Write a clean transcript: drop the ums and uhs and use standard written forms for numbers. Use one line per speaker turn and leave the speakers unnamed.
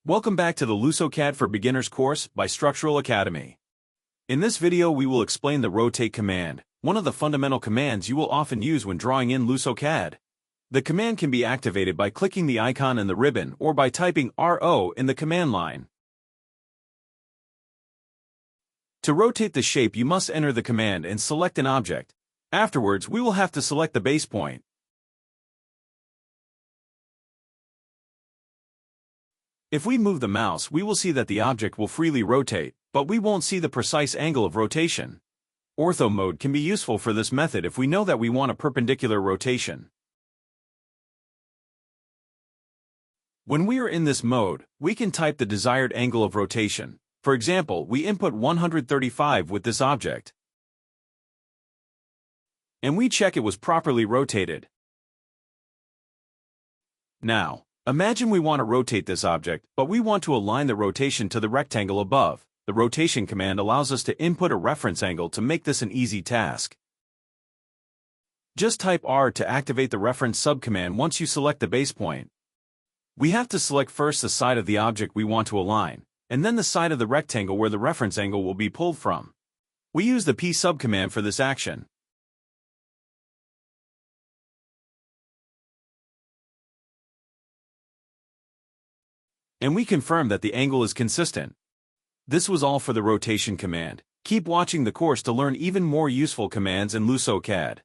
Welcome back to the LusoCAD for Beginners course by Structural Academy. In this video we will explain the rotate command, one of the fundamental commands you will often use when drawing in LusoCAD. The command can be activated by clicking the icon in the ribbon or by typing RO in the command line. To rotate the shape you must enter the command and select an object. Afterwards we will have to select the base point. If we move the mouse, we will see that the object will freely rotate, but we won't see the precise angle of rotation. Ortho mode can be useful for this method if we know that we want a perpendicular rotation. When we are in this mode, we can type the desired angle of rotation. For example, we input 135 with this object. And we check it was properly rotated. Now, imagine we want to rotate this object, but we want to align the rotation to the rectangle above. The rotation command allows us to input a reference angle to make this an easy task. Just type R to activate the reference subcommand once you select the base point. We have to select first the side of the object we want to align, and then the side of the rectangle where the reference angle will be pulled from. We use the P subcommand for this action. And we confirm that the angle is consistent. This was all for the rotation command. Keep watching the course to learn even more useful commands in LusoCAD.